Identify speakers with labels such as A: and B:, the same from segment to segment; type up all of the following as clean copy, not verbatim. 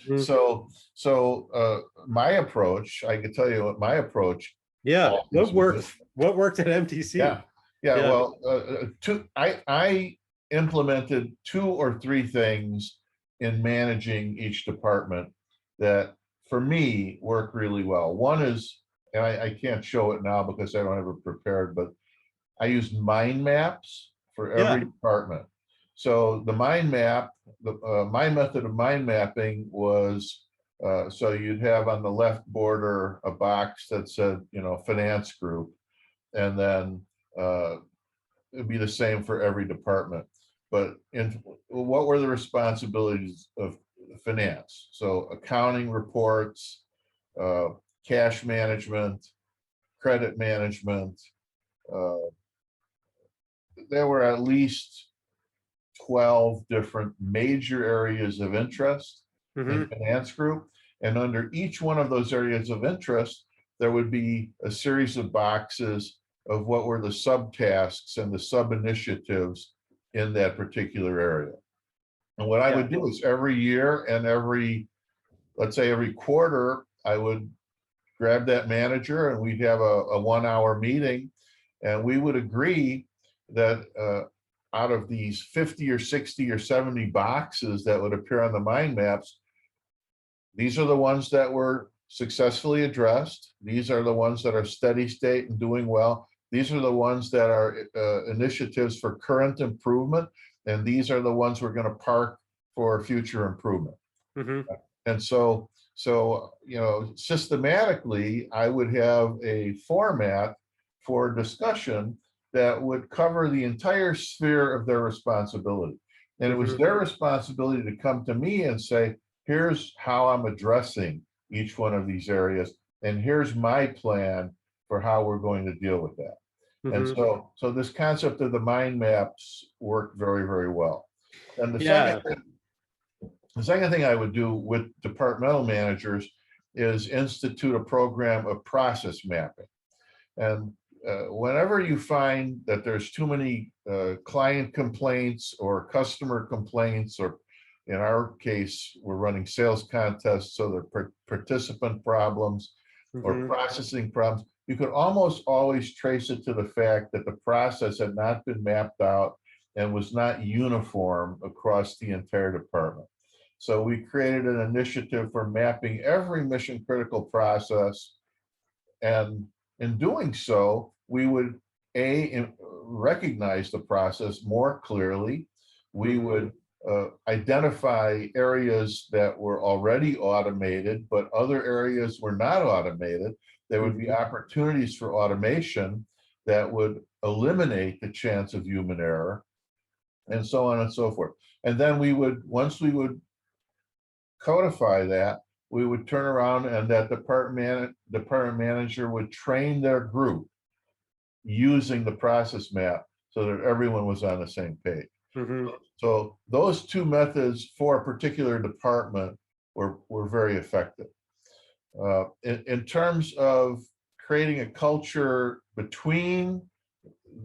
A: Mhm.
B: My approach, I can tell you what my approach
A: Yeah.
B: always was.
A: What worked at MTC?
B: Yeah, yeah.
A: Yeah.
B: Well, I implemented 2 or 3 things in managing each department that, for me, work really well. One is, and I can't show it now because I don't have it prepared, but I used mind maps for every
A: Yeah.
B: department. So the mind map, my method of mind mapping was, so you'd have on the left border a box that said, finance group, and then it'd be the same for every department. But what were the responsibilities of finance? So accounting reports, uh, cash management, credit management. Uh, there were at least 12 different major areas of interest in
A: Hmm.
B: finance group. And under each one of those areas of interest, there would be a series of boxes of what were the subtasks and the sub-initiatives in that particular area. And what I
A: Yeah.
B: would do is every year and let's say every quarter, I would grab that manager and we'd have a 1 hour meeting, and we would agree that out of these 50 or 60 or 70 boxes that would appear on the mind maps, these are the ones that were successfully addressed. These are the ones that are steady state and doing well. These are the ones that are initiatives for current improvement. And these are the ones we're going to park for future improvement.
A: Hmm.
B: And so systematically, I would have a format for discussion that would cover the entire sphere of their responsibility. And it was
A: Hmm.
B: their responsibility to come to me and say, here's how I'm addressing each one of these areas, and here's my plan for how we're going to deal with that. And
A: Hmm.
B: so this concept of the mind maps worked very, very well. And
A: Yeah.
B: the second thing I would do with departmental managers is institute a program of process mapping. And whenever you find that there's too many client complaints or customer complaints, or in our case, we're running sales contests, so they're participant problems or
A: Hmm.
B: processing problems, you could almost always trace it to the fact that the process had not been mapped out and was not uniform across the entire department. So we created an initiative for mapping every mission critical process. And in doing so, we would recognize the process more clearly. We
A: Hmm.
B: would identify areas that were already automated, but other areas were not automated. There would be
A: Hmm.
B: opportunities for automation that would eliminate the chance of human error, and so on and so forth. And then once we would codify that, we would turn around and that department manager would train their group using the process map so that everyone was on the same page.
A: Hmm.
B: So those 2 methods for a particular department were very effective. In terms of creating a culture between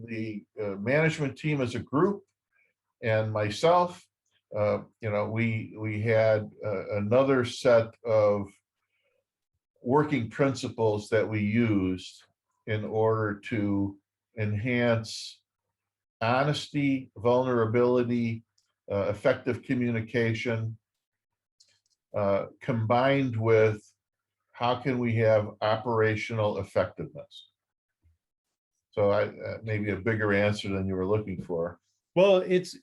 B: the management team as a group and myself, we had another set of working principles that we used in order to enhance honesty, vulnerability, effective communication, combined with how can we have operational effectiveness. So maybe a bigger answer than you were looking for.
A: Well, it's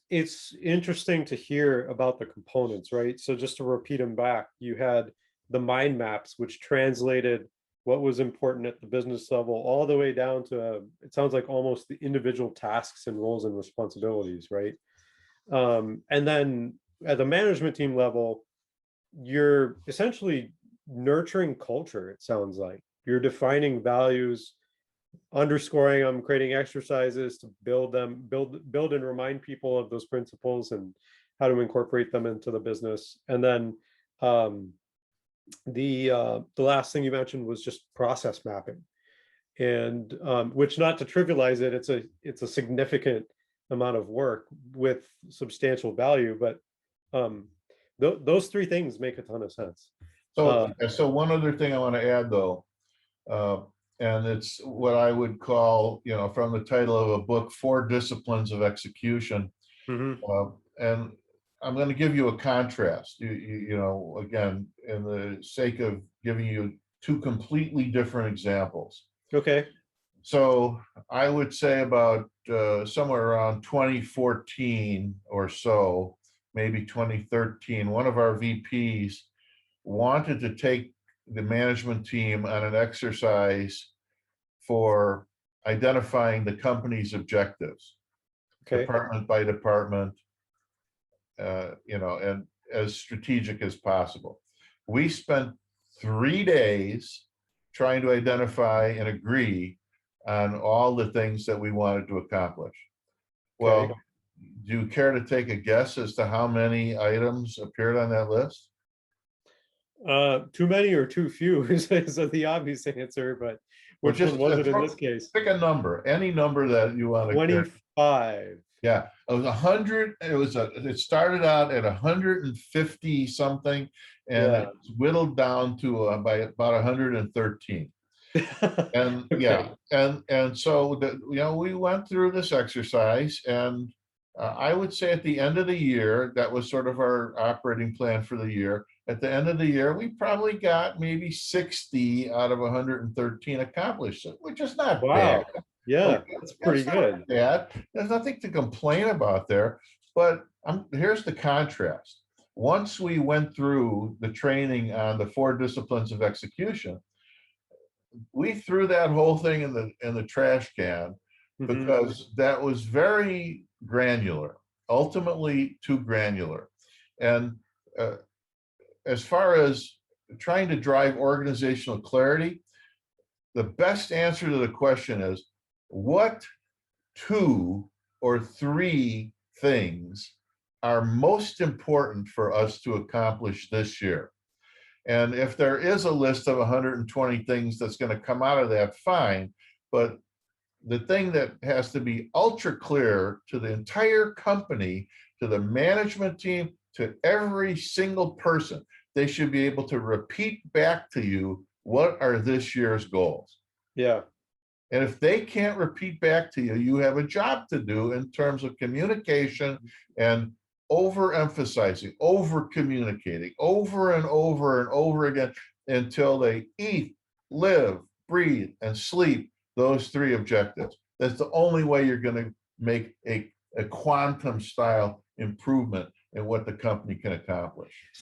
A: interesting to hear about the components, right? So just to repeat them back, you had the mind maps, which translated what was important at the business level all the way down to it sounds like almost the individual tasks and roles and responsibilities, right? And then at the management team level, you're essentially nurturing culture. It sounds like you're defining values, underscoring them, creating exercises to build and remind people of those principles and how to incorporate them into the business. And then um, the last thing you mentioned was just process mapping, and which, not to trivialize it, it's a significant amount of work with substantial value, but um, Those three things make a ton of sense.
B: So,
A: Uh,
B: so one other thing I want to add though, uh, and it's what I would call, from the title of a book, Four Disciplines of Execution.
A: mhm.
B: And I'm going to give you a contrast. Again, in the sake of giving you two completely different examples.
A: Okay.
B: So I would say about somewhere around 2014 or so, maybe 2013, one of our VPs wanted to take the management team on an exercise for identifying the company's objectives,
A: Okay.
B: department by department, and as strategic as possible. We spent 3 days trying to identify and agree on all the things that we wanted to accomplish.
A: Okay.
B: Well, do you care to take a guess as to how many items appeared on that list?
A: Too many or too few is the obvious answer, but
B: Well,
A: which one
B: just
A: was it in this case?
B: pick a number, any number that you want to care.
A: 25.
B: Yeah, it was 100. It started out at 150 something, and
A: Yeah.
B: it was whittled down to by about 113. And yeah,
A: Okay.
B: and so we went through this exercise, and I would say at the end of the year, that was sort of our operating plan for the year. At the end of the year, we probably got maybe 60 out of 113 accomplished, which is not bad.
A: Wow. Yeah, that's pretty
B: That's not
A: good.
B: bad. There's nothing to complain about there. But here's the contrast. Once we went through the training on the four disciplines of execution, we threw that whole thing in the trash can
A: Mhm.
B: because that was very granular, ultimately too granular. And uh, as far as trying to drive organizational clarity, the best answer to the question is, what two or three things are most important for us to accomplish this year? And if there is a list of 120 things that's going to come out of that, fine. But the thing that has to be ultra clear to the entire company, to the management team, to every single person, they should be able to repeat back to you, what are this year's goals?
A: Yeah.
B: And if they can't repeat back to you, you have a job to do in terms of communication and overemphasizing, over communicating over and over and over again until they eat, live, breathe, and sleep those three objectives. That's the only way you're going to make a quantum style improvement in what the company can accomplish.